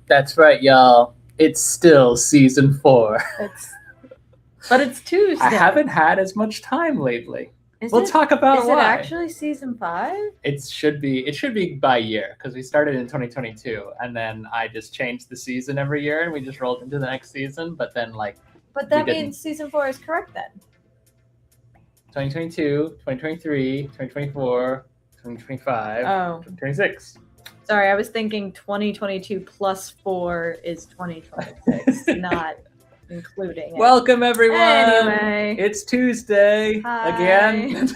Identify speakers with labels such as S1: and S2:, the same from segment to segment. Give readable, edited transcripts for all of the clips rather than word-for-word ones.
S1: That's right, y'all. It's still season 4.
S2: But it's Tuesday.
S1: I haven't had as much time lately. We'll talk about why.
S2: Is it actually season 5?
S1: It should be by year, because we started in 2022, and then I just changed the season every year, and we just rolled into the next season. But then,
S2: but that means season 4 is correct then.
S1: 2022, 2023, 2024, 2025, 2026.
S2: Sorry, I was thinking 2022 plus 4 is 2026, not including it.
S1: Welcome, everyone.
S2: Anyway.
S1: It's Tuesday.
S2: Hi.
S1: Again.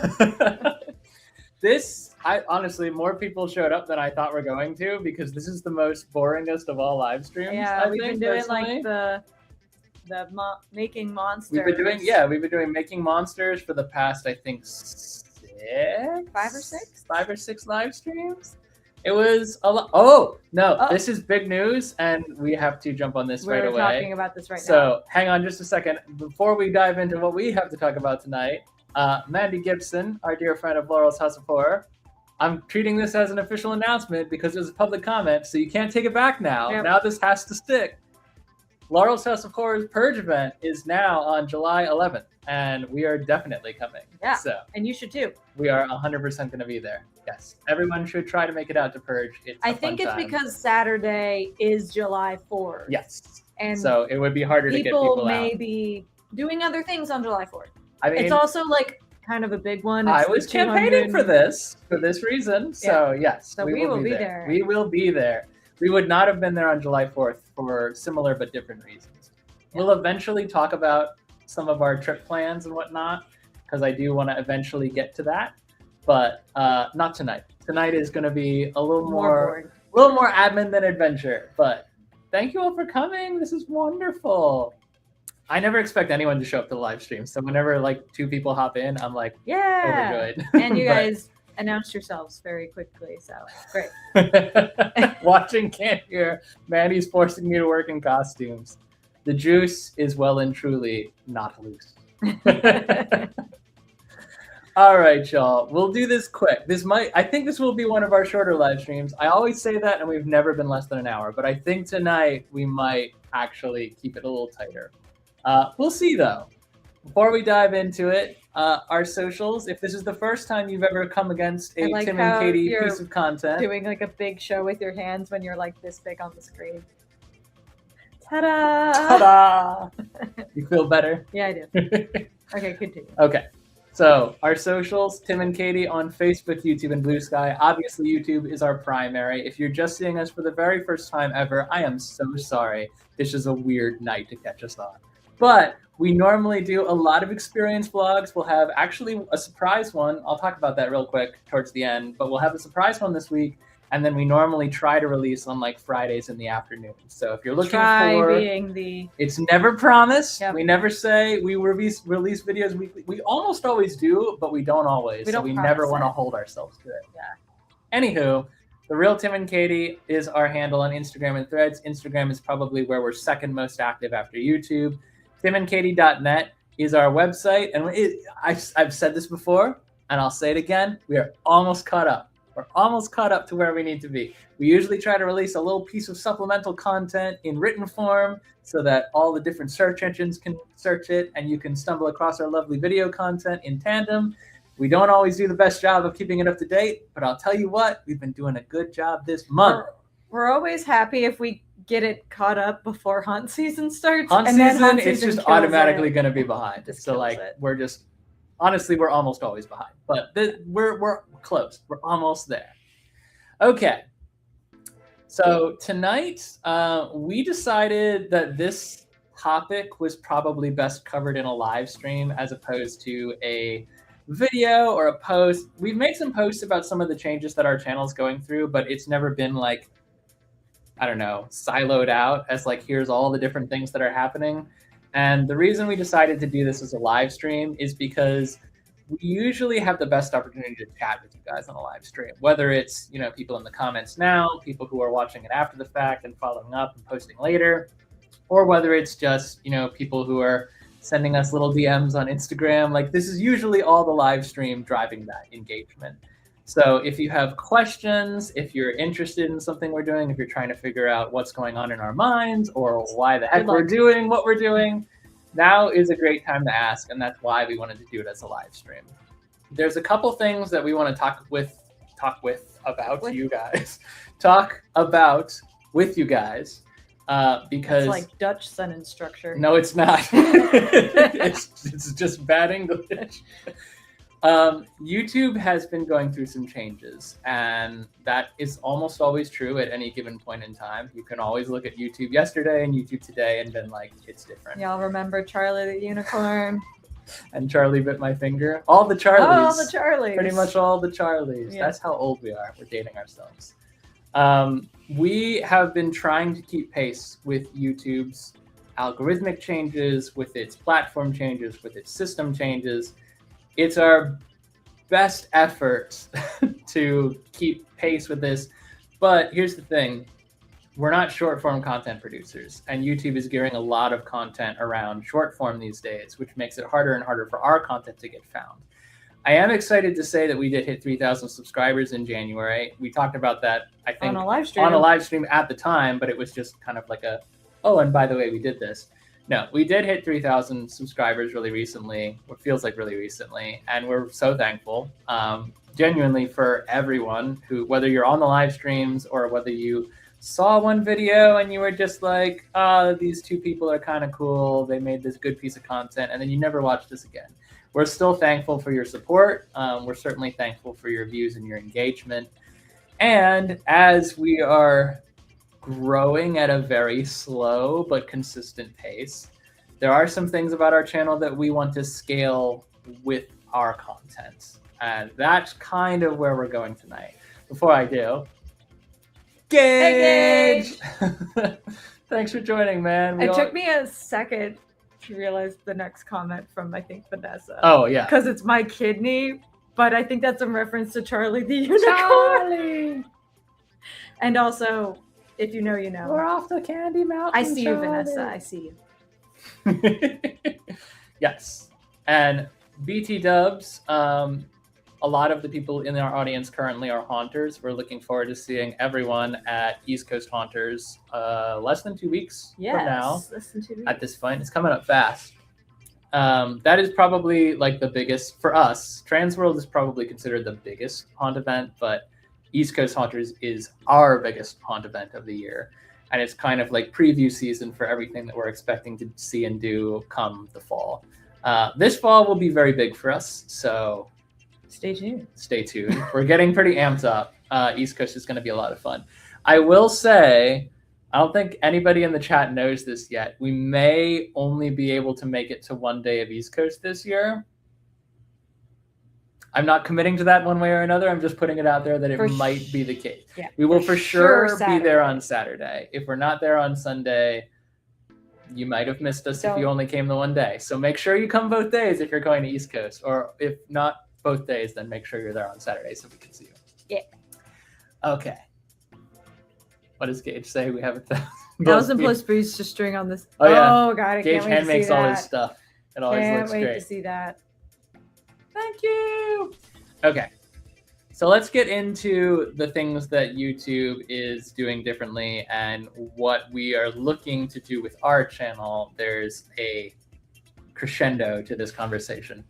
S1: Honestly, more people showed up than I thought were going to, because this is the most boringest of all live streams.
S2: Yeah, we've been doing like the making monsters.
S1: We've been doing making monsters for the past, I think, 5 or 6 live streams. It was a lot. Oh, no, this is big news, and we have to jump on this right away.
S2: We're talking about this right now.
S1: So hang on just a second. Before we dive into what we have to talk about tonight, Mandy Gibson, our dear friend of Laurel's House of Horror, I'm treating this as an official announcement because it was a public comment, so you can't take it back now. Yep. Now this has to stick. Laurel's House of Horror's Purge event is now on July 11th, and we are definitely coming.
S2: Yeah,
S1: so
S2: and you should too.
S1: We are 100% going to be there. Yes, everyone should try to make it out to Purge.
S2: I think it's because Saturday is July 4th.
S1: Yes,
S2: and
S1: so it would be harder to get people out.
S2: People may be doing other things on July 4th.
S1: I mean,
S2: it's also like kind of a big one.
S1: I was campaigning for this reason. So yes,
S2: so we will be there.
S1: We will be there. We would not have been there on July 4th for similar but different reasons. Yeah. We'll eventually talk about some of our trip plans and whatnot, because I do want to eventually get to that, but not tonight. Tonight is going to be a little more admin than adventure. But thank you all for coming. This is wonderful. I never expect anyone to show up to the live stream, so whenever like 2 people hop in, I'm like, overjoyed.
S2: And you guys announced yourselves very quickly, so great.
S1: Watching can't hear. Mandy's forcing me to work in costumes. The juice is well and truly not loose. All right, y'all. We'll do this quick. I think this will be one of our shorter live streams. I always say that, and we've never been less than an hour. But I think tonight we might actually keep it a little tighter. We'll see, though. Before we dive into it, our socials. If this is the first time you've ever come against a Tim and Katie piece of content,
S2: doing like a big show with your hands when you're like this big on the screen. Ta-da!
S1: Ta-da! You feel better?
S2: Yeah, I do. Okay, continue.
S1: Okay. So our socials, Tim and Katie on Facebook, YouTube, and Blue Sky. Obviously, YouTube is our primary. If you're just seeing us for the very first time ever, I am so sorry. This is a weird night to catch us on. But we normally do a lot of experience vlogs. We'll have actually a surprise one. I'll talk about that real quick towards the end. But we'll have a surprise one this week. And then we normally try to release on like Fridays in the afternoon. So if you're looking it's never promised. Yep. We never say we release videos weekly. We almost always do, but we don't always. So we never want to hold ourselves to it. Yeah. Anywho, The Real Tim and Katie is our handle on Instagram and Threads. Instagram is probably where we're second most active after YouTube. timandkatie.net is our website. And I've said this before, and I'll say it again. We are almost caught up. We're almost caught up to where we need to be. We usually try to release a little piece of supplemental content in written form so that all the different search engines can search it and you can stumble across our lovely video content in tandem. We don't always do the best job of keeping it up to date, but I'll tell you what, we've been doing a good job this month.
S2: We're always happy if we get it caught up before hunt season starts.
S1: Hunt
S2: and
S1: season,
S2: then
S1: it's just automatically going to be behind.
S2: Just
S1: So
S2: kills
S1: like
S2: it.
S1: we're just, honestly, we're almost always behind, but we're close. We're almost there. Okay. So tonight, we decided that this topic was probably best covered in a live stream as opposed to a video or a post. We've made some posts about some of the changes that our channel is going through, but it's never been like, I don't know, siloed out as like, here's all the different things that are happening. And the reason we decided to do this as a live stream is because we usually have the best opportunity to chat with you guys on a live stream, whether it's, you know, people in the comments now, people who are watching it after the fact and following up and posting later, or whether it's just, you know, people who are sending us little DMs on Instagram. Like, this is usually all the live stream driving that engagement. So if you have questions, if you're interested in something we're doing, if you're trying to figure out what's going on in our minds or why the heck we're doing what we're doing, now is a great time to ask, and that's why we wanted to do it as a live stream. There's a couple things that we want to talk about you guys, because
S2: it's like Dutch sentence structure.
S1: No, it's not. it's just bad English. YouTube has been going through some changes, and that is almost always true at any given point in time. You can always look at YouTube yesterday and YouTube today and been like, it's different.
S2: Y'all remember Charlie the Unicorn?
S1: And Charlie bit my finger. All the Charlies.
S2: Oh, all the Charlies.
S1: Pretty much all the Charlies.
S2: Yeah.
S1: That's how old we are. We're dating ourselves. We have been trying to keep pace with YouTube's algorithmic changes, with its platform changes, with its system changes. It's our best effort to keep pace with this. But here's the thing. We're not short form content producers, and YouTube is gearing a lot of content around short form these days, which makes it harder and harder for our content to get found. I am excited to say that we did hit 3,000 subscribers in January. We talked about that, I think,
S2: on a live stream
S1: at the time, but it was just kind of like a, oh, and by the way, we did this. No, we did hit 3,000 subscribers really recently, what feels like really recently, and we're so thankful, genuinely, for everyone who, whether you're on the live streams or whether you saw one video and you were just like, these two people are kind of cool, they made this good piece of content, and then you never watched this again. We're still thankful for your support. We're certainly thankful for your views and your engagement. And as we are growing at a very slow but consistent pace, there are some things about our channel that we want to scale with our content. And that's kind of where we're going tonight. Before I do, Gage!
S2: Hey,
S1: Thanks for joining, man.
S2: It took me a second to realize the next comment from, I think, Vanessa.
S1: Oh, yeah.
S2: Because it's my kidney, but I think that's in reference to Charlie the Unicorn.
S1: Charlie!
S2: And also, if you know, you know.
S1: We're off the Candy Mountain.
S2: I see
S1: Charlie.
S2: you, Vanessa. I see you.
S1: Yes. And BT dubs, a lot of the people in our audience currently are haunters. We're looking forward to seeing everyone at East Coast Haunters less than 2 weeks from now.
S2: Less than 2 weeks.
S1: At this point, it's coming up fast. That is probably like the biggest for us. Transworld is probably considered the biggest haunt event, but East Coast Haunters is our biggest haunt event of the year. And it's kind of like preview season for everything that we're expecting to see and do come the fall. This fall will be very big for us, so
S2: stay tuned.
S1: Stay tuned. We're getting pretty amped up. East Coast is going to be a lot of fun. I will say, I don't think anybody in the chat knows this yet. We may only be able to make it to one day of East Coast this year. I'm not committing to that one way or another. I'm just putting it out there that it might be the case.
S2: Yeah,
S1: we will for sure be
S2: Saturday.
S1: there on Saturday. If we're not there on Sunday, you might have missed us if you only came the one day. So make sure you come both days if you're going to East Coast. Or if not both days, then make sure you're there on Saturday so we can see you.
S2: Yeah.
S1: Okay. What does Gage say? We have
S2: 1,000 plus boots to string on this.
S1: Oh, yeah.
S2: Oh, God. I
S1: Gage
S2: can't wait
S1: hand
S2: to see
S1: makes
S2: that.
S1: all his stuff. It always
S2: Can't
S1: looks
S2: wait
S1: great.
S2: to see that.
S1: Thank you. Okay. So let's get into the things that YouTube is doing differently and what we are looking to do with our channel. There's a crescendo to this conversation.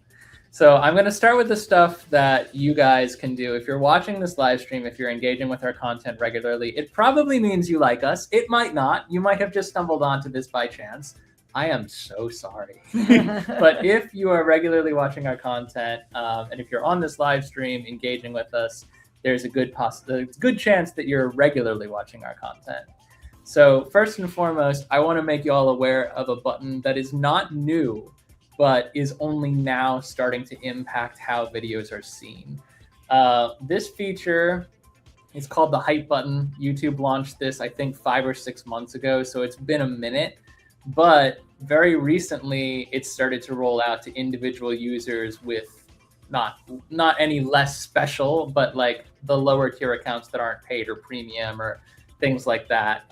S1: So I'm going to start with the stuff that you guys can do. If you're watching this live stream, if you're engaging with our content regularly, it probably means you like us. It might not. You might have just stumbled onto this by chance. I am so sorry. But if you are regularly watching our content, and if you're on this live stream engaging with us, there's a good chance that you're regularly watching our content. So first and foremost, I want to make you all aware of a button that is not new, but is only now starting to impact how videos are seen. This feature is called the hype button. YouTube launched this, I think, 5 or 6 months ago, so it's been a minute. But very recently, it started to roll out to individual users with not any less special, but like the lower tier accounts that aren't paid or premium or things like that.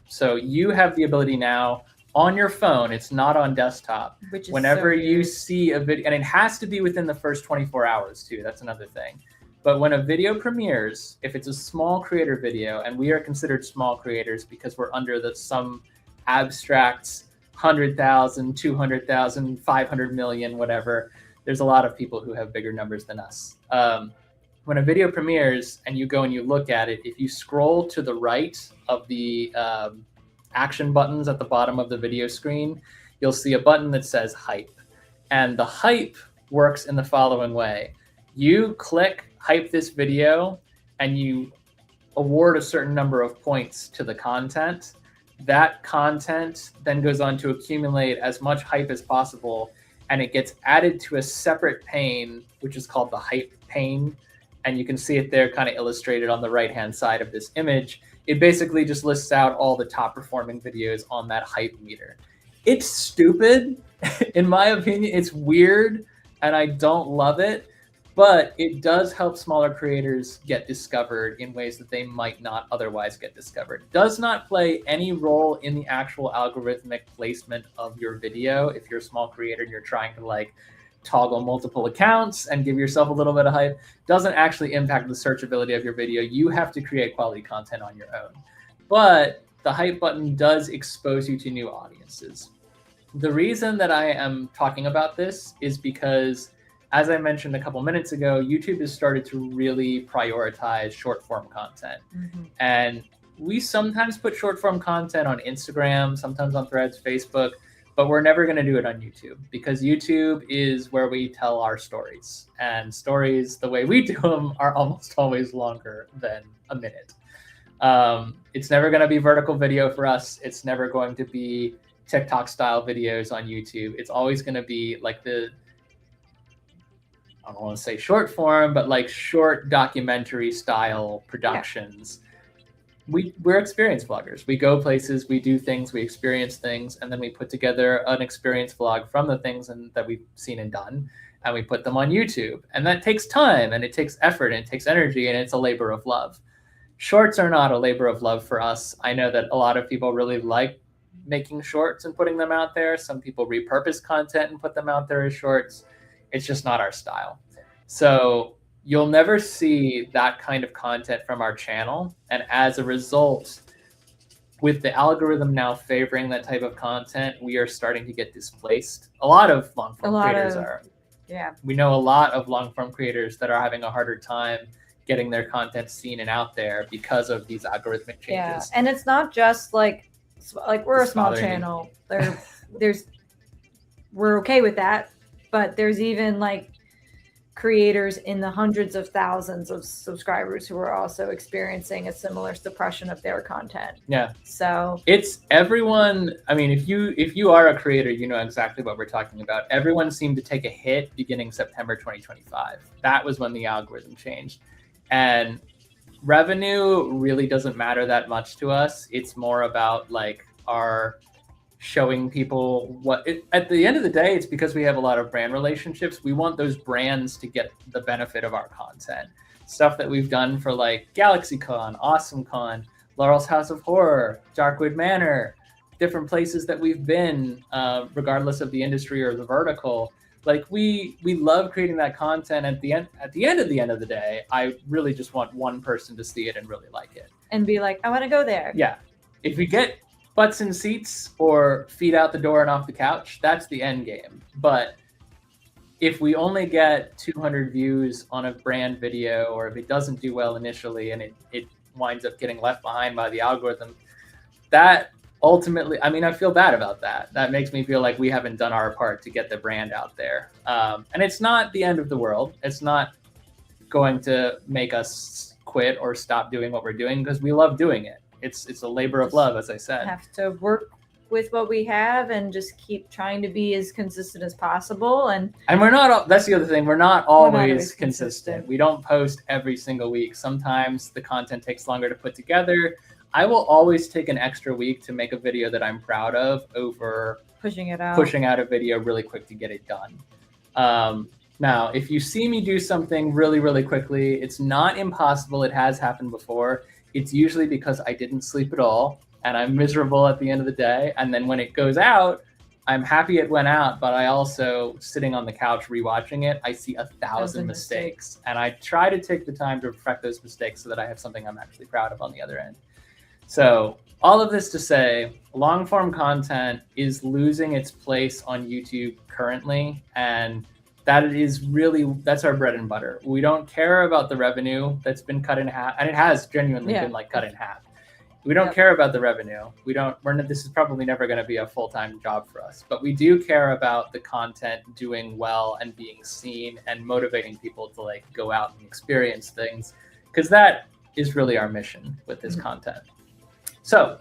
S1: So you have the ability now on your phone, it's not on desktop.
S2: Which is
S1: whenever
S2: so
S1: you
S2: weird.
S1: see a video, and it has to be within the first 24 hours too, that's another thing. But when a video premieres, if it's a small creator video, and we are considered small creators because we're under some abstract 100,000, 200,000, 500 million, whatever. There's a lot of people who have bigger numbers than us. When a video premieres and you go and you look at it, if you scroll to the right of the action buttons at the bottom of the video screen, you'll see a button that says hype. And the hype works in the following way. You click hype this video and you award a certain number of points to the content. That content then goes on to accumulate as much hype as possible, and it gets added to a separate pane, which is called the hype pane. And you can see it there kind of illustrated on the right-hand side of this image. It basically just lists out all the top performing videos on that hype meter. It's stupid, in my opinion. It's weird, and I don't love it. But it does help smaller creators get discovered in ways that they might not otherwise get discovered. It does not play any role in the actual algorithmic placement of your video. If you're a small creator and you're trying to like toggle multiple accounts and give yourself a little bit of hype, doesn't actually impact the searchability of your video. You have to create quality content on your own. But the hype button does expose you to new audiences. The reason that I am talking about this is because, as I mentioned a couple minutes ago, YouTube has started to really prioritize short form content. Mm-hmm. And we sometimes put short form content on Instagram, sometimes on Threads, Facebook, but we're never going to do it on YouTube because YouTube is where we tell our stories. And stories, the way we do them, are almost always longer than a minute. It's never going to be vertical video for us. It's never going to be TikTok style videos on YouTube. It's always going to be like I don't want to say short form, but like short documentary style productions. Yeah. We're experience vloggers. We go places, we do things, we experience things, and then we put together an experience vlog from the things that we've seen and done, and we put them on YouTube. And that takes time, and it takes effort, and it takes energy, and it's a labor of love. Shorts are not a labor of love for us. I know that a lot of people really like making shorts and putting them out there. Some people repurpose content and put them out there as shorts. It's just not our style. So you'll never see that kind of content from our channel. And as a result, with the algorithm now favoring that type of content, we are starting to get displaced. A lot of long-form creators are.
S2: Yeah.
S1: We know a lot of long-form creators that are having a harder time getting their content seen and out there because of these algorithmic changes.
S2: Yeah, and it's not just like we're a small channel. We're okay with that, but there's even like creators in the hundreds of thousands of subscribers who are also experiencing a similar suppression of their content.
S1: Yeah.
S2: So
S1: it's everyone. I mean, if you are a creator, you know exactly what we're talking about. Everyone seemed to take a hit beginning September 2025. That was when the algorithm changed. And revenue really doesn't matter that much to us. It's more about like our showing people at the end of the day, it's because we have a lot of brand relationships. We want those brands to get the benefit of our content. Stuff that we've done for like GalaxyCon, AwesomeCon, Laurel's House of Horror, Darkwood Manor, different places that we've been, regardless of the industry or the vertical. Like we love creating that content. At the end of the day, I really just want one person to see it and really like it.
S2: And be like, I want to go there.
S1: Yeah. If we get butts in seats or feet out the door and off the couch, that's the end game. But if we only get 200 views on a brand video, or if it doesn't do well initially and it winds up getting left behind by the algorithm, that ultimately, I mean, I feel bad about that. That makes me feel like we haven't done our part to get the brand out there. And it's not the end of the world. It's not going to make us quit or stop doing what we're doing, because we love doing it. It's a labor of love, as I said.
S2: Have to work with what we have and just keep trying to be as consistent as possible. And
S1: we're not, that's the other thing, we're not always consistent. We don't post every single week. Sometimes the content takes longer to put together. I will always take an extra week to make a video that I'm proud of over
S2: pushing out
S1: a video really quick to get it done. Now, if you see me do something really, really quickly, it's not impossible. It has happened before. It's usually because I didn't sleep at all and I'm miserable at the end of the day. And then when it goes out, I'm happy it went out, but I also, sitting on the couch rewatching it, I see 1,000 mistakes. And I try to take the time to perfect those mistakes so that I have something I'm actually proud of on the other end. So all of this to say, long form content is losing its place on YouTube currently. And that's our bread and butter. We don't care about the revenue that's been cut in half, and it has genuinely been like cut in half. We don't care about the revenue. This is probably never going to be a full-time job for us, but we do care about the content doing well and being seen and motivating people to like go out and experience things, because that is really our mission with this content. So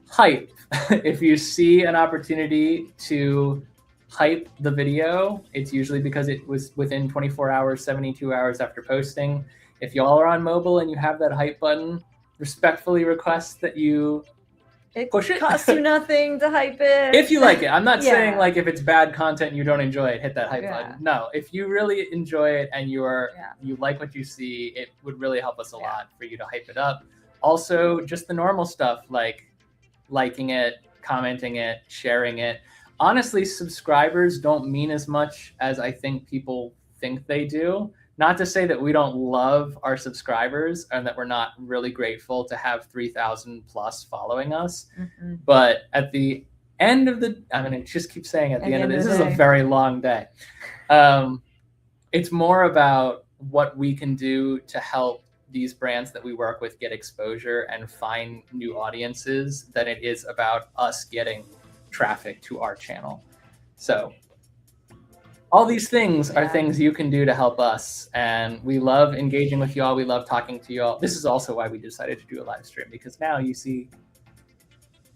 S1: hype. If you see an opportunity to hype the video, it's usually because it was within 24 hours, 72 hours after posting. If y'all are on mobile and you have that hype button, respectfully request that you push it.
S2: It costs you nothing to hype it.
S1: If you like it. I'm not saying like if it's bad content and you don't enjoy it, hit that hype button. No, if you really enjoy it and you like what you see, it would really help us a lot for you to hype it up. Also, just the normal stuff like liking it, commenting it, sharing it. Honestly, subscribers don't mean as much as I think people think they do. Not to say that we don't love our subscribers and that we're not really grateful to have 3,000 plus following us. But at the end of the, I'm going to just keep saying at the end of this is a very long day. It's more about what we can do to help these brands that we work with get exposure and find new audiences than it is about us getting traffic to our channel. So all these things are things you can do to help us, and we love engaging with y'all. We love talking to y'all. This is also why we decided to do a live stream, because now you see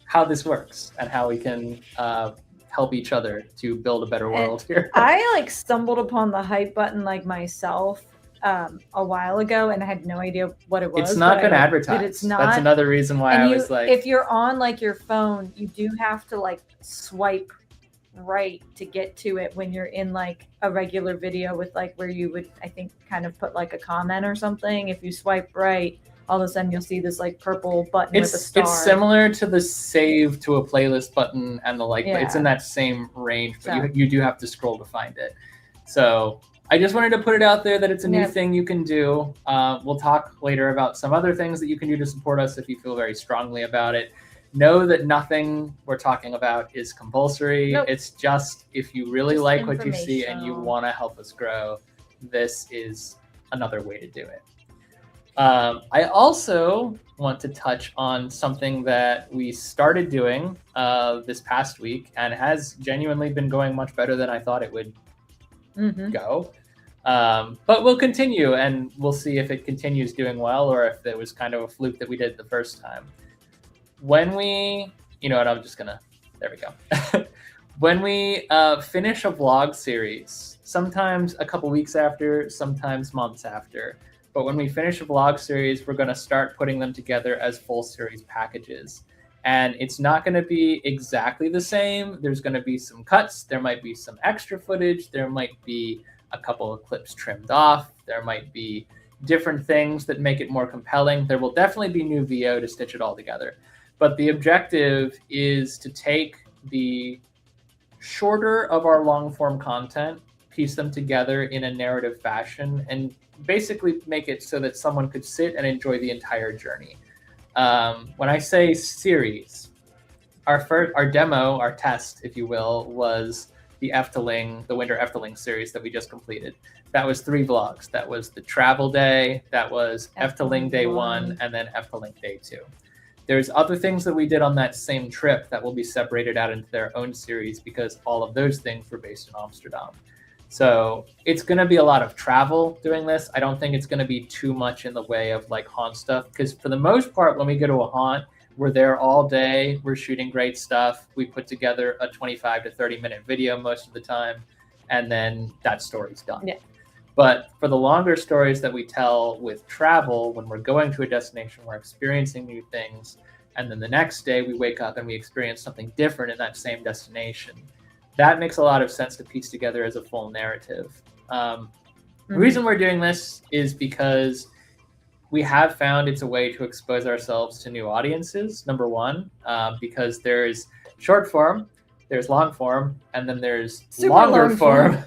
S1: how this works and how we can help each other to build a better world here.
S2: I stumbled upon the hype button myself a while ago, and I had no idea what it was.
S1: It's not been advertised.
S2: It's not.
S1: That's another reason why I was like,
S2: if you're on your phone, you do have to swipe right to get to it when you're in a regular video with where you would, I think, kind of put a comment or something. If you swipe right, all of a sudden you'll see this purple button with a star.
S1: It's similar to the save to a playlist button and the but it's in that same range, but you do have to scroll to find it. So I just wanted to put it out there that it's a new thing you can do. We'll talk later about some other things that you can do to support us if you feel very strongly about it. Know that nothing we're talking about is compulsory. Nope. It's just if you really like what you see and you want to help us grow, this is another way to do it. I also want to touch on something that we started doing this past week and has genuinely been going much better than I thought it would go. But we'll continue, and we'll see if it continues doing well or if it was kind of a fluke that we did the first time. When we, I'm just gonna, there we go. When we finish a vlog series, sometimes a couple weeks after, sometimes months after, but when we finish a vlog series, we're gonna start putting them together as full series packages. And it's not gonna be exactly the same. There's gonna be some cuts. There might be some extra footage. There might be a couple of clips trimmed off. There might be different things that make it more compelling. There will definitely be new VO to stitch it all together. But the objective is to take the shorter of our long form content, piece them together in a narrative fashion, and basically make it so that someone could sit and enjoy the entire journey. When I say series, our demo, our test, if you will, was the Efteling, the Winter Efteling series that we just completed. That was 3 vlogs. That was the travel day, that was Efteling day 1, and then Efteling day 2. There's other things that we did on that same trip that will be separated out into their own series because all of those things were based in Amsterdam. So it's going to be a lot of travel doing this. I don't think it's going to be too much in the way of like haunt stuff, because for the most part, when we go to a haunt, we're there all day. We're shooting great stuff. We put together a 25 to 30 minute video most of the time, and then that story's done.
S2: Yeah.
S1: But for the longer stories that we tell with travel, when we're going to a destination, we're experiencing new things, and then the next day we wake up and we experience something different in that same destination. That makes a lot of sense to piece together as a full narrative. The reason we're doing this is because we have found it's a way to expose ourselves to new audiences, number one, because there's short form, there's long form, and then there's longer form.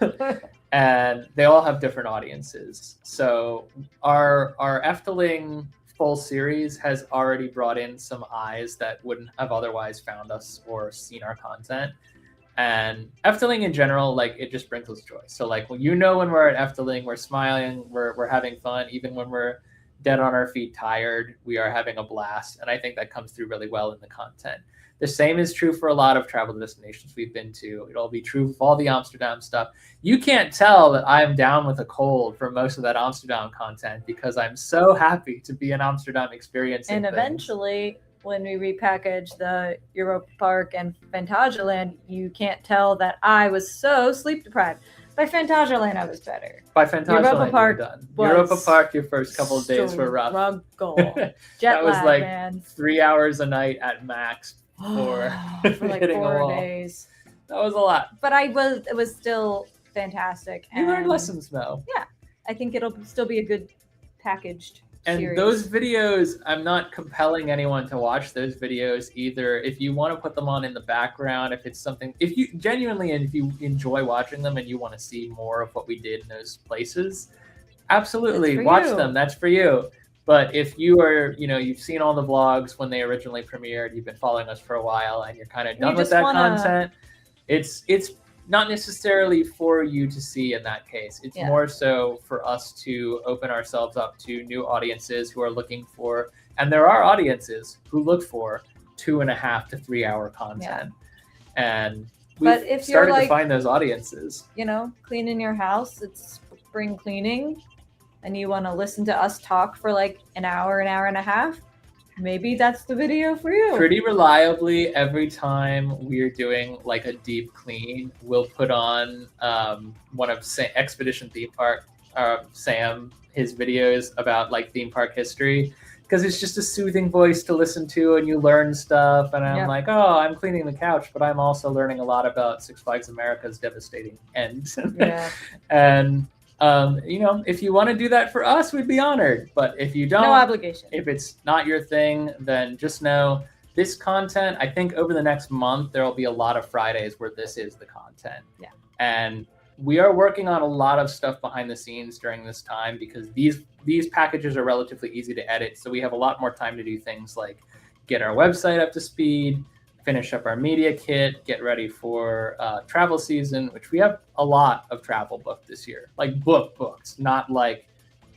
S1: And they all have different audiences. So our Efteling full series has already brought in some eyes that wouldn't have otherwise found us or seen our content. And Efteling in general, like, it just brings us joy. So like, when we're at Efteling, we're smiling, we're having fun. Even when we're dead on our feet, tired, we are having a blast. And I think that comes through really well in the content. The same is true for a lot of travel destinations we've been to. It'll be true for all the Amsterdam stuff. You can't tell that I'm down with a cold for most of that Amsterdam content because I'm so happy to be in Amsterdam experiencing
S2: And
S1: things.
S2: eventually, when we repackage the Europa Park and Phantasialand, you can't tell that I was so sleep deprived. By Phantasialand, I was better.
S1: By Phantasialand,
S2: Europa Park
S1: done. Europa Park, your first couple of days were rough.
S2: Jet
S1: was
S2: lag,
S1: like
S2: man.
S1: 3 hours a night at max for
S2: like
S1: hitting a
S2: 4
S1: wall.
S2: days.
S1: That was a lot.
S2: But it was still fantastic.
S1: You learned lessons, though.
S2: Yeah, I think it'll still be a good packaged
S1: And
S2: series.
S1: those videos, I'm not compelling anyone to watch those videos either. If you want to put them on in the background, if it's something, if you genuinely, and if you enjoy watching them and you want to see more of what we did in those places, absolutely watch them. That's for you. But if you are, you've seen all the vlogs when they originally premiered, you've been following us for a while, and you're kind of done with that content, it's not necessarily for you to see in that case. It's more so for us to open ourselves up to new audiences who are looking for, and there are audiences who look for 2.5 to 3 hour content. And we've started to find those audiences.
S2: Cleaning your house, it's spring cleaning, and you want to listen to us talk for like an hour and a half, maybe that's the video for you.
S1: Pretty reliably, every time we're doing like a deep clean, we'll put on one of Expedition Theme Park, Sam, his videos about like theme park history, because it's just a soothing voice to listen to and you learn stuff. And I'm like, oh, I'm cleaning the couch, but I'm also learning a lot about Six Flags America's devastating end. And if you want to do that for us, we'd be honored. But if you don't,
S2: no obligation.
S1: If it's not your thing, then just know this content, I think over the next month, there'll be a lot of Fridays where this is the content.
S2: Yeah.
S1: And we are working on a lot of stuff behind the scenes during this time because these packages are relatively easy to edit. So we have a lot more time to do things like get our website up to speed, finish up our media kit, get ready for travel season, which we have a lot of travel booked this year. Like booked, not like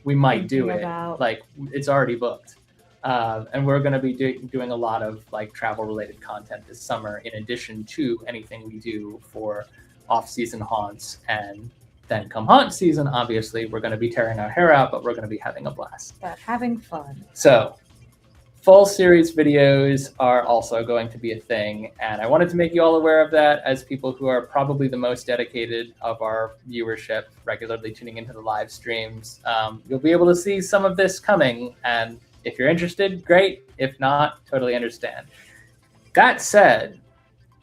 S1: we might do it. Like it's already booked. And we're going to be doing a lot of like travel related content this summer, in addition to anything we do for off-season haunts. And then come haunt season, obviously, we're going to be tearing our hair out, but we're going to be having a blast.
S2: But having fun.
S1: So full series videos are also going to be a thing. And I wanted to make you all aware of that as people who are probably the most dedicated of our viewership, regularly tuning into the live streams. You'll be able to see some of this coming. And if you're interested, great. If not, totally understand. That said,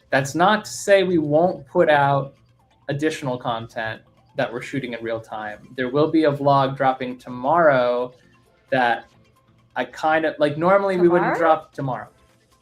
S1: that's not to say we won't put out additional content that we're shooting in real time. There will be a vlog dropping tomorrow that I kind of like. Normally we wouldn't drop tomorrow.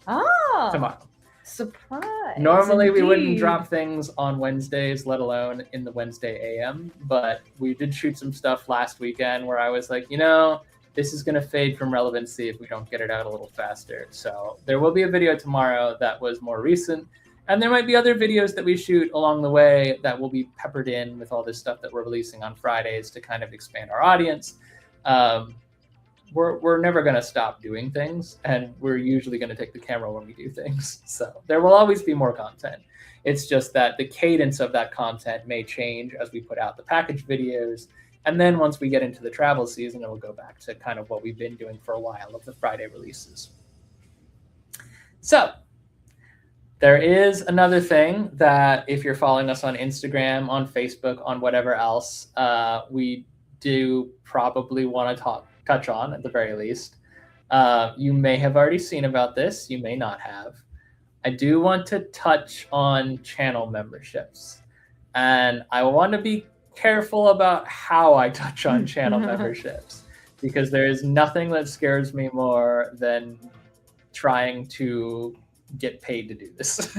S2: Oh.
S1: Tomorrow.
S2: Surprise.
S1: Normally we wouldn't
S2: indeed.
S1: drop things on Wednesdays, let alone in the Wednesday AM, but we did shoot some stuff last weekend where I was like, you know, this is going to fade from relevancy if we don't get it out a little faster. So there will be a video tomorrow that was more recent, and there might be other videos that we shoot along the way that will be peppered in with all this stuff that we're releasing on Fridays to kind of expand our audience. We're never going to stop doing things, and we're usually going to take the camera when we do things. So there will always be more content. It's just that the cadence of that content may change as we put out the package videos. And then once we get into the travel season, it will go back to kind of what we've been doing for a while of the Friday releases. So there is another thing that if you're following us on Instagram, on Facebook, on whatever else, we do probably want to touch on at the very least. You may have already seen about this. You may not have. I do want to touch on channel memberships. And I want to be careful about how I touch on channel memberships, because there is nothing that scares me more than trying to get paid to do this.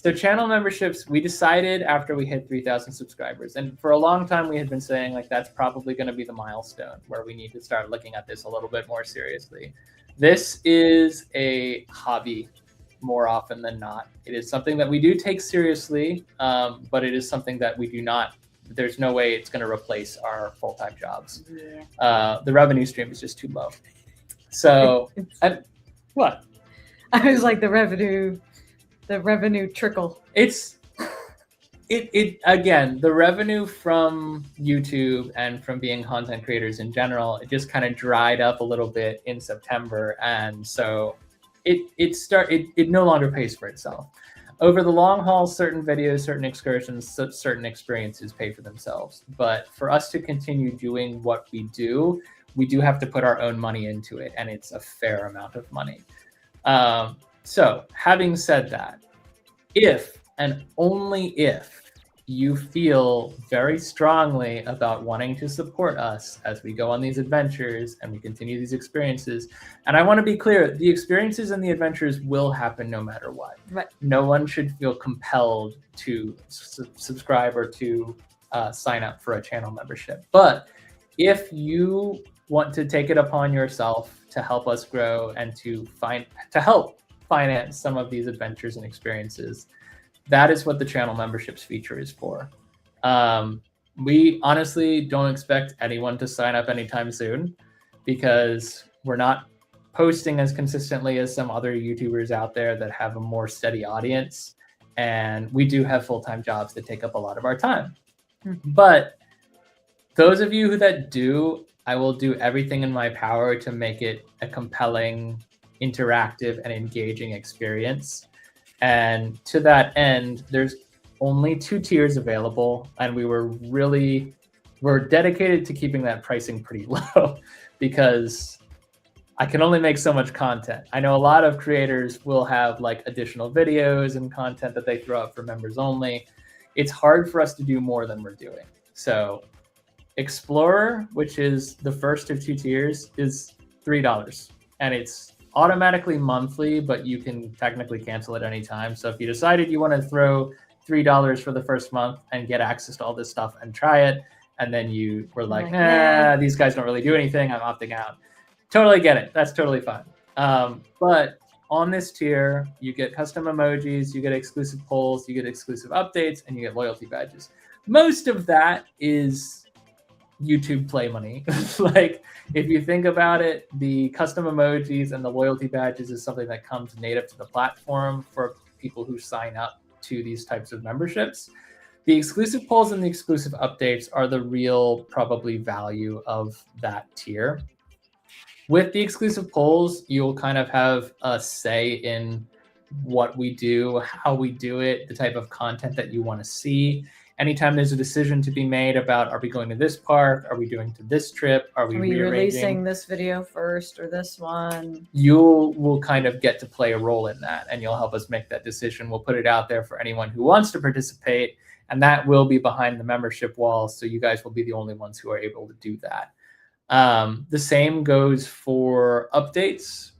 S1: So channel memberships, we decided after we hit 3,000 subscribers, and for a long time we had been saying like that's probably going to be the milestone where we need to start looking at this a little bit more seriously. This is a hobby more often than not. It is something that we do take seriously, but it is something that we do not, there's no way it's going to replace our full-time jobs. Yeah. The revenue stream is just too low. So, what?
S2: I was like the revenue trickle.
S1: Again, the revenue from YouTube and from being content creators in general, it just kind of dried up a little bit in September. And so it no longer pays for itself. Over the long haul, certain videos, certain excursions, certain experiences pay for themselves. But for us to continue doing what we do have to put our own money into it. And it's a fair amount of money. So having said that, if and only if you feel very strongly about wanting to support us as we go on these adventures and we continue these experiences, and I want to be clear, the experiences and the adventures will happen no matter what. Right. No one should feel compelled to subscribe or to sign up for a channel membership. But if you want to take it upon yourself to help us grow and to help finance some of these adventures and experiences, that is what the channel memberships feature is for. We honestly don't expect anyone to sign up anytime soon because we're not posting as consistently as some other YouTubers out there that have a more steady audience. And we do have full-time jobs that take up a lot of our time. But those of you that do, I will do everything in my power to make it a compelling, interactive, and engaging experience. And to that end, there's only 2 tiers available, and we're dedicated to keeping that pricing pretty low because I can only make so much content. I know a lot of creators will have like additional videos and content that they throw up for members only. It's hard for us to do more than we're doing. So Explorer, which is the first of 2 tiers, is $3, and it's automatically monthly, but you can technically cancel at any time. So if you decided you want to throw $3 for the first month and get access to all this stuff and try it, and then you were like, nah, these guys don't really do anything, I'm opting out. Totally get it. That's totally fine. But on this tier, you get custom emojis, you get exclusive polls, you get exclusive updates, and you get loyalty badges. Most of that is YouTube play money. Like, if you think about it, the custom emojis and the loyalty badges is something that comes native to the platform for people who sign up to these types of memberships. The exclusive polls and the exclusive updates are the real probably value of that tier. With the exclusive polls, you'll kind of have a say in what we do, how we do it, the type of content that you want to see. Anytime there's a decision to be made about, are we going to this park? Are we doing to this trip? Are we
S2: releasing this video first or this one?
S1: You will kind of get to play a role in that, and you'll help us make that decision. We'll put it out there for anyone who wants to participate, and that will be behind the membership wall. So you guys will be the only ones who are able to do that. The same goes for updates.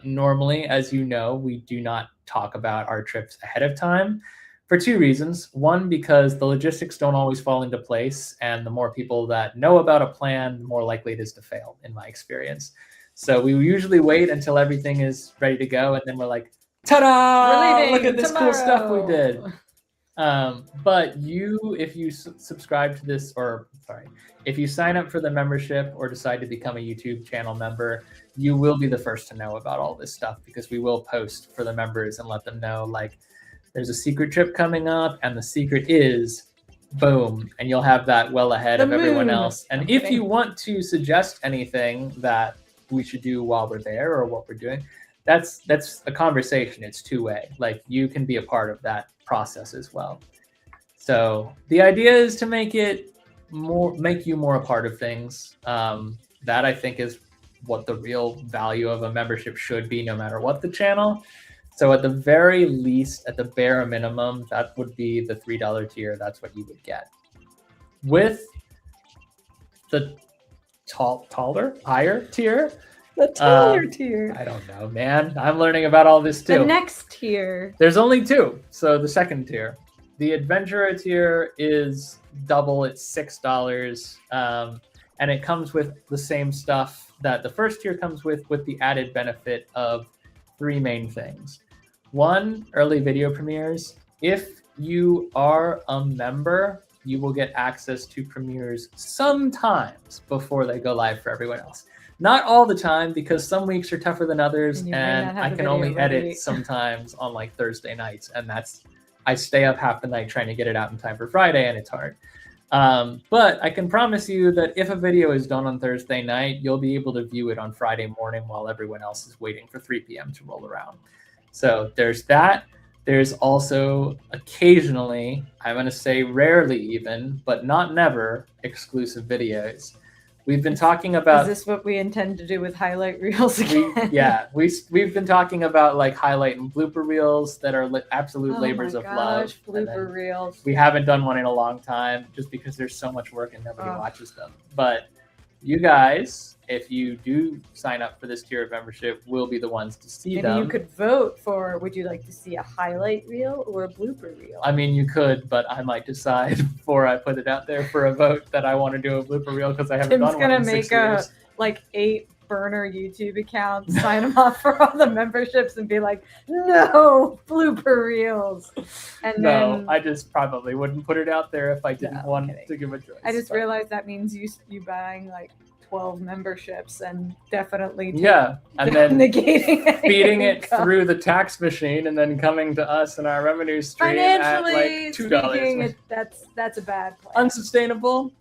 S1: Normally, as you know, we do not talk about our trips ahead of time for two reasons. One, because the logistics don't always fall into place, and the more people that know about a plan, the more likely it is to fail, in my experience. So we usually wait until everything is ready to go, and then we're like, ta-da! Look at this cool stuff we did. But if you subscribe to this, if you sign up for the membership or decide to become a YouTube channel member, you will be the first to know about all this stuff, because we will post for the members and let them know, like, there's a secret trip coming up, and the secret is boom, and you'll have that well ahead of everyone else. And if you want to suggest anything that we should do while we're there or what we're doing, that's a conversation. It's two-way. Like, you can be a part of that process as well. So the idea is to make you more a part of things. That I think is what the real value of a membership should be, no matter what the channel. So at the very least, at the bare minimum, that would be the $3 tier. That's what you would get. With the higher tier.
S2: The taller tier.
S1: I don't know, man. I'm learning about all this too.
S2: The next tier.
S1: There's only two. So the second tier. The adventurer tier is double. It's $6. And it comes with the same stuff that the first tier comes with the added benefit of three main things. One, early video premieres. If you are a member, you will get access to premieres sometimes before they go live for everyone else. Not all the time, because some weeks are tougher than others, and I can only edit sometimes on like Thursday nights, and I stay up half the night trying to get it out in time for Friday, and it's hard. But I can promise you that if a video is done on Thursday night, you'll be able to view it on Friday morning while everyone else is waiting for 3 p.m. to roll around. So there's that. There's also occasionally, I'm going to say rarely even, but not never, exclusive videos. We've been talking about...
S2: Is this what we intend to do with highlight reels again?
S1: We've been talking about like highlight and blooper reels that are absolute labors of love.
S2: Blooper reels.
S1: We haven't done one in a long time, just because there's so much work and nobody watches them. But you guys, if you do sign up for this tier of membership, will be the ones to see them.
S2: Maybe you could vote for, would you like to see a highlight reel or a blooper reel?
S1: I mean, you could, but I might decide before I put it out there for a vote that I want to do a blooper reel, because I haven't done one in 6 years.
S2: Like 8 burner YouTube accounts, sign them up for all the memberships and be like, no blooper reels. And then
S1: I just probably wouldn't put it out there if I didn't want to give a choice.
S2: I just realized that means you buying like 12 memberships and definitely
S1: and then
S2: negating
S1: feeding it through the tax machine and then coming to us in our revenue stream at like $2.
S2: That's a bad plan.
S1: Unsustainable,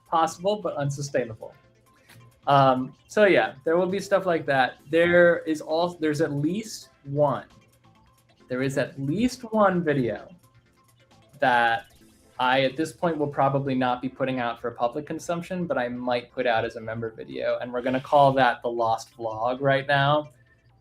S1: possible, but unsustainable. So yeah, there will be stuff like that. There's at least one video that I, at this point, will probably not be putting out for public consumption, but I might put out as a member video, and we're going to call that the Lost Vlog right now.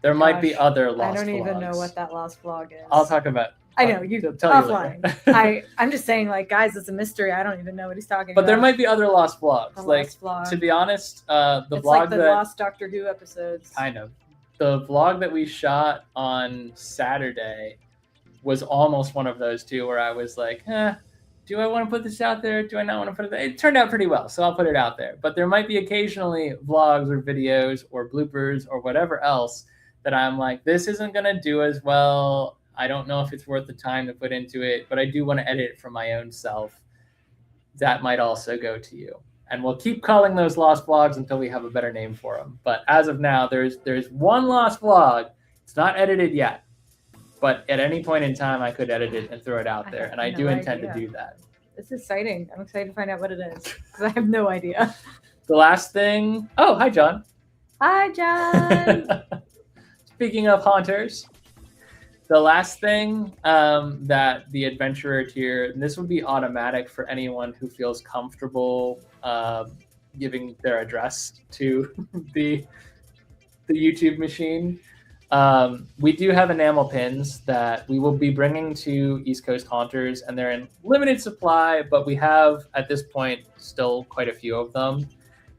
S1: There might be other Lost Vlogs.
S2: I don't even know what that Lost Vlog is.
S1: I'll talk about
S2: I know, you
S1: tell
S2: offline.
S1: You later.
S2: I'm just saying, like, guys, it's a mystery. I don't even know what he's talking
S1: about. But there
S2: might
S1: be other Lost Vlogs.
S2: Lost vlog.
S1: To be honest, it's
S2: vlog like the Lost Doctor Who episodes.
S1: Kind of. The vlog that we shot on Saturday was almost one of those two where I was like, do I want to put this out there? Do I not want to put it there? It turned out pretty well, so I'll put it out there. But there might be occasionally vlogs or videos or bloopers or whatever else that I'm like, this isn't going to do as well. I don't know if it's worth the time to put into it, but I do want to edit it for my own self. That might also go to you. And we'll keep calling those Lost Vlogs until we have a better name for them. But as of now, there's one Lost Vlog. It's not edited yet. But at any point in time, I could edit it and throw it out there. And I do intend to do that.
S2: It's exciting. I'm excited to find out what it is, because I have no idea.
S1: The last thing... Oh, hi, John.
S2: Hi, John.
S1: Speaking of haunters, the last thing that the adventurer tier, and this would be automatic for anyone who feels comfortable giving their address to the YouTube machine. We do have enamel pins that we will be bringing to East Coast Haunters, and they're in limited supply, but we have, at this point, still quite a few of them.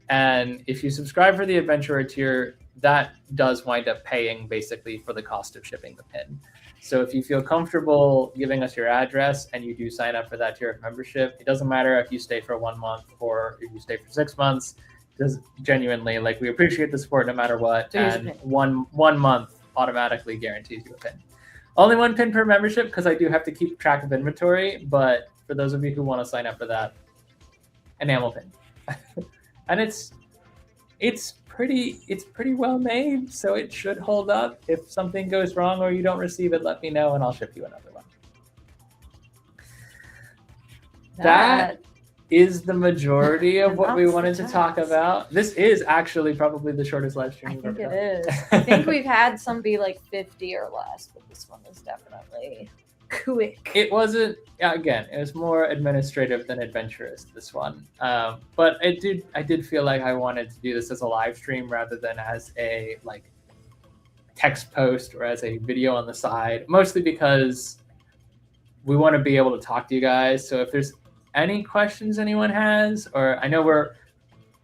S1: And if you subscribe for the adventurer tier, that does wind up paying basically for the cost of shipping the pin. So if you feel comfortable giving us your address and you do sign up for that tier of membership, it doesn't matter if you stay for 1 month or if you stay for 6 months. Just genuinely, like, we appreciate the support no matter what. And one month automatically guarantees you a pin. Only 1 pin per membership because I do have to keep track of inventory. But for those of you who want to sign up for that, enamel pin, and it's pretty well made, so it should hold up. If something goes wrong or you don't receive it, let me know and I'll ship you another one. That is the majority of what we wanted to talk about. This is actually probably the shortest live stream we've ever done.
S2: I think it is. I think we've had some be like 50 or less, but this one is definitely quick.
S1: It wasn't, again, it was more administrative than adventurous, this one. But I did feel like I wanted to do this as a live stream rather than as a like text post or as a video on the side, mostly because we want to be able to talk to you guys. So if there's any questions anyone has, or I know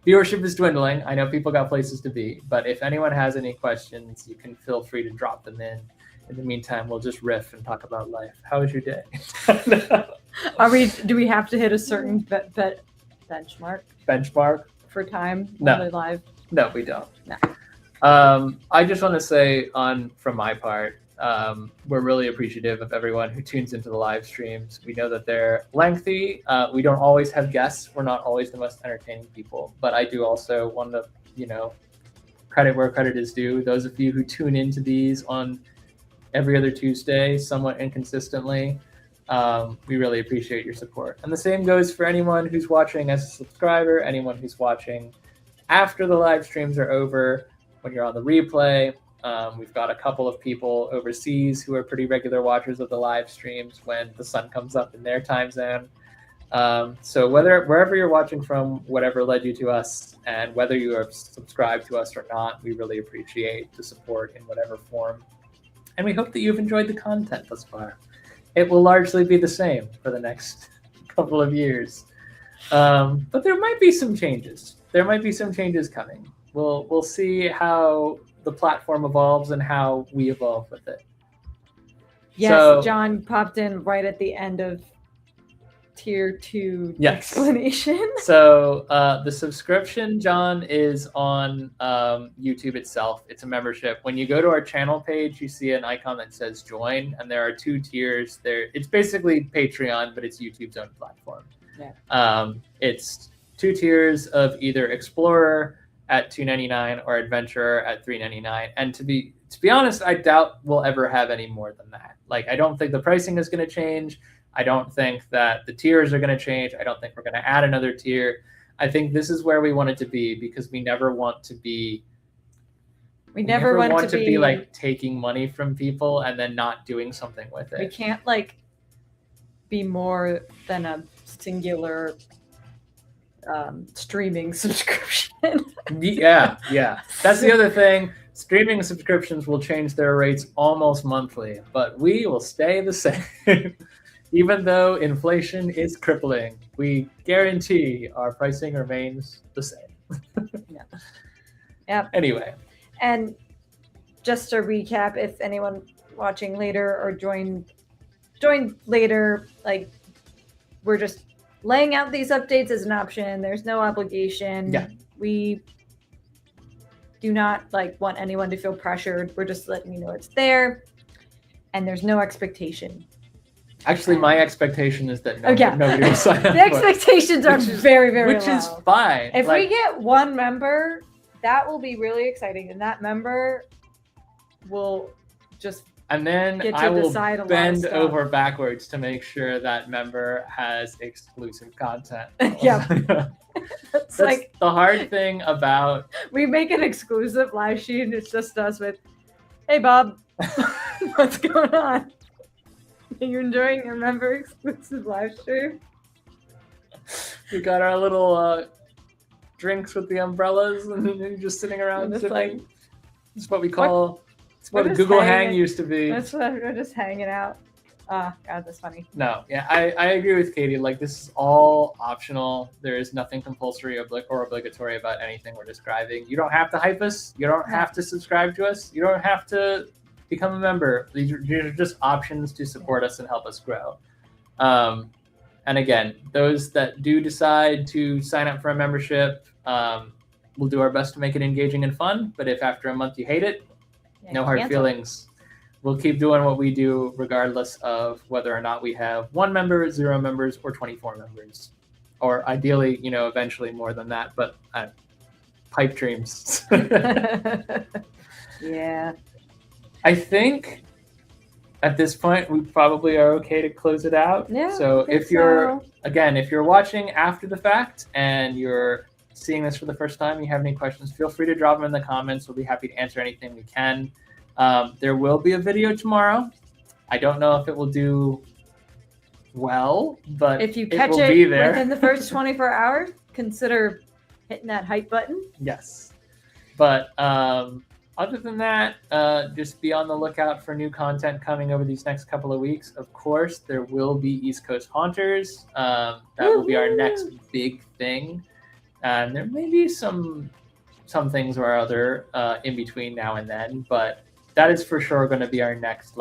S1: viewership is dwindling, I know people got places to be, but if anyone has any questions, you can feel free to drop them in. In the meantime, we'll just riff and talk about life. How was your day?
S2: Do we have to hit a certain benchmark?
S1: Benchmark?
S2: For time?
S1: No.
S2: Live?
S1: No, we don't.
S2: No.
S1: I just want to say from my part, we're really appreciative of everyone who tunes into the live streams. We know that they're lengthy. We don't always have guests. We're not always the most entertaining people, but I do also want to, credit where credit is due. Those of you who tune into these on every other Tuesday, somewhat inconsistently, we really appreciate your support. And the same goes for anyone who's watching as a subscriber, anyone who's watching after the live streams are over, when you're on the replay. We've got a couple of people overseas who are pretty regular watchers of the live streams when the sun comes up in their time zone. So wherever you're watching from, whatever led you to us, and whether you are subscribed to us or not, we really appreciate the support in whatever form. And we hope that you've enjoyed the content thus far. It will largely be the same for the next couple of years. But there might be some changes. There might be some changes coming. We'll see how the platform evolves and how we evolve with it.
S2: Yes, so, John popped in right at the end of tier 2 explanation.
S1: So the subscription, John, is on YouTube itself. It's a membership. When you go to our channel page, you see an icon that says join, and there are 2 tiers there. It's basically Patreon, but it's YouTube's own platform. Yeah. It's 2 tiers of either Explorer at $2.99 or Adventurer at $3.99. And to be honest, I doubt we'll ever have any more than that. Like, I don't think the pricing is going to change. I don't think that the tiers are going to change. I don't think we're going to add another tier. I think this is where we want it to be, because we never want to be like taking money from people and then not doing something with it.
S2: We can't like be more than a singular streaming subscription. Yeah.
S1: That's the other thing. Streaming subscriptions will change their rates almost monthly, but we will stay the same. Even though inflation is crippling, we guarantee our pricing remains the same.
S2: Yeah.
S1: Anyway.
S2: And just to recap, if anyone watching later or joined later, like, we're just laying out these updates as an option. There's no obligation.
S1: Yeah.
S2: We do not want anyone to feel pressured. We're just letting you know it's there, and there's no expectation.
S1: Actually, my expectation is that nobody will sign up.
S2: The expectations are very, very low.
S1: Which is fine.
S2: If we get 1 member, that will be really exciting, and that member will just
S1: and then I will bend over backwards to make sure that member has exclusive content.
S2: Yeah.
S1: That's like the hard thing about...
S2: We make an exclusive live stream. It's just us with, hey, Bob, what's going on? Are you enjoying your member exclusive live stream?
S1: We got our little drinks with the umbrellas and you're just sitting around sipping. It's what we call... It's what a Google Hang used to be.
S2: That's what we're just hanging out. God, that's funny.
S1: No, yeah, I agree with Katie. Like, this is all optional. There is nothing compulsory or obligatory about anything we're describing. You don't have to hype us. You don't have to subscribe to us. You don't have to become a member. These are just options to support us and help us grow. And again, those that do decide to sign up for a membership, we'll do our best to make it engaging and fun. But if after a month you hate it, no hard feelings. We'll keep doing what we do regardless of whether or not we have 1 member, 0 members, or 24 members. Or ideally, eventually more than that, but pipe dreams.
S2: Yeah.
S1: I think at this point, we probably are okay to close it out.
S2: Yeah,
S1: So if you're watching after the fact and you're seeing this for the first time, you have any questions, feel free to drop them in the comments. We'll be happy to answer anything we can. There will be a video tomorrow. I don't know if it will do well, but
S2: if you catch it within the first 24 hours, consider hitting that hype button.
S1: Yes. But other than that, just be on the lookout for new content coming over these next couple of weeks. Of course, there will be East Coast Haunters. That will be our next big thing. And there may be some things or other in between now and then, but that is for sure going to be our next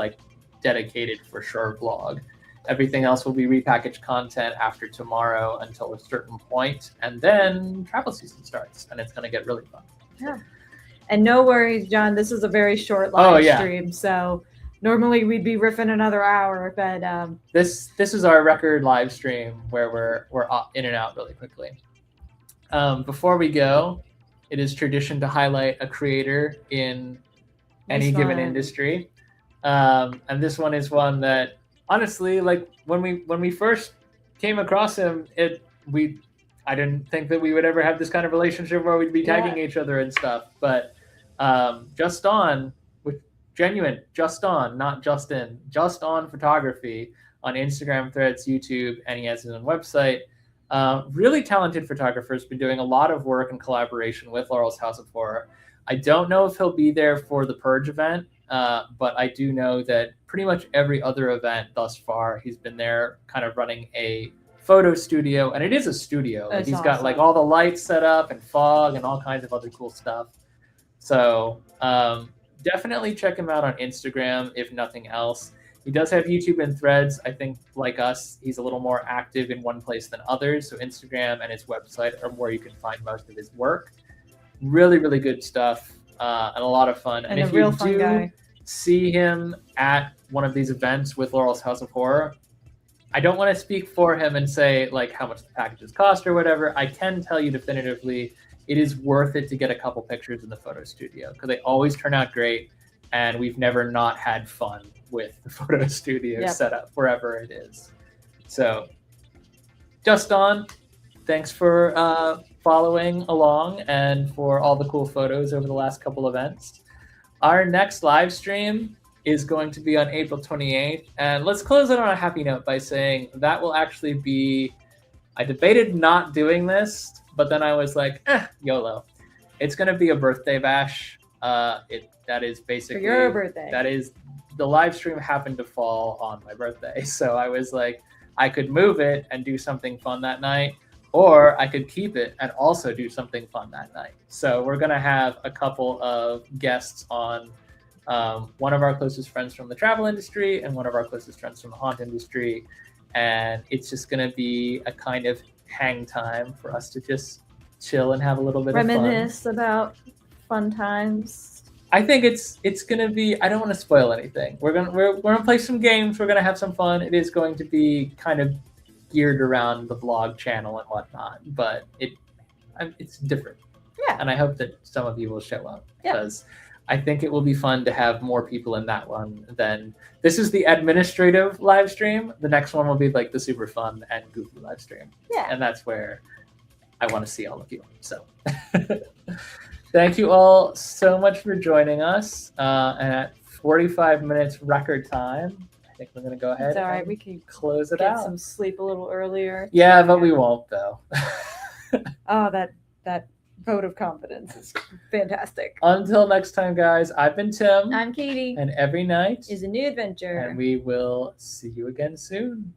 S1: dedicated for sure vlog. Everything else will be repackaged content after tomorrow until a certain point, and then travel season starts, and it's going to get really fun.
S2: Yeah. And no worries, John. This is a very short live stream, so normally we'd be riffing another hour, but
S1: this is our record live stream where we're in and out really quickly. Before we go, it is tradition to highlight a creator in any given industry, and this one is one that honestly, when we first came across him, I didn't think that we would ever have this kind of relationship where we'd be tagging each other and stuff. But Just On, with genuine Just On, not Justin, Just On photography on Instagram, Threads, YouTube, and he has his own website. Really talented photographer, has been doing a lot of work in collaboration with Laurel's House of Horror. I don't know if he'll be there for the Purge event, but I do know that pretty much every other event thus far, he's been there kind of running a photo studio, and it is a studio. He's got all the lights set up and fog and all kinds of other cool stuff. So definitely check him out on Instagram, if nothing else. He does have YouTube and Threads. I think, like us, he's a little more active in one place than others. So Instagram and his website are where you can find most of his work. Really, really good stuff and a lot of fun.
S2: And if you do
S1: see him at one of these events with Laurel's House of Horror, I don't want to speak for him and say how much the packages cost or whatever. I can tell you definitively it is worth it to get a couple pictures in the photo studio because they always turn out great, and we've never not had fun with the photo studio setup wherever it is. So Just On, thanks for following along and for all the cool photos over the last couple events. Our next live stream is going to be on April 28th. And let's close it on a happy note by saying that will actually be, I debated not doing this, but then I was like, YOLO. It's going to be a birthday bash. That is basically...
S2: For your birthday.
S1: That is, the live stream happened to fall on my birthday. So I was like, I could move it and do something fun that night, or I could keep it and also do something fun that night. So we're going to have a couple of guests on, one of our closest friends from the travel industry and one of our closest friends from the haunt industry. And it's just going to be a kind of hang time for us to just chill and have a little bit of fun.
S2: Reminisce about fun times.
S1: I think it's going to be, I don't want to spoil anything. We're going to play some games. We're going to have some fun. It is going to be kind of geared around the vlog channel and whatnot, but it's different.
S2: Yeah.
S1: And I hope that some of you will show up because I think it will be fun to have more people in that one than this is the administrative live stream. The next one will be like the super fun and goofy live stream.
S2: Yeah.
S1: And that's where I want to see all of you. So thank you all so much for joining us. And at 45 minutes record time, I think we're going to go ahead.
S2: It's all right. We can
S1: close it
S2: get
S1: out.
S2: some sleep a little earlier.
S1: Yeah, but we won't though.
S2: Oh, that vote of confidence. Fantastic.
S1: Until next time, guys, I've been Tim.
S2: I'm Katie.
S1: And every night
S2: Is a new adventure.
S1: And we will see you again soon.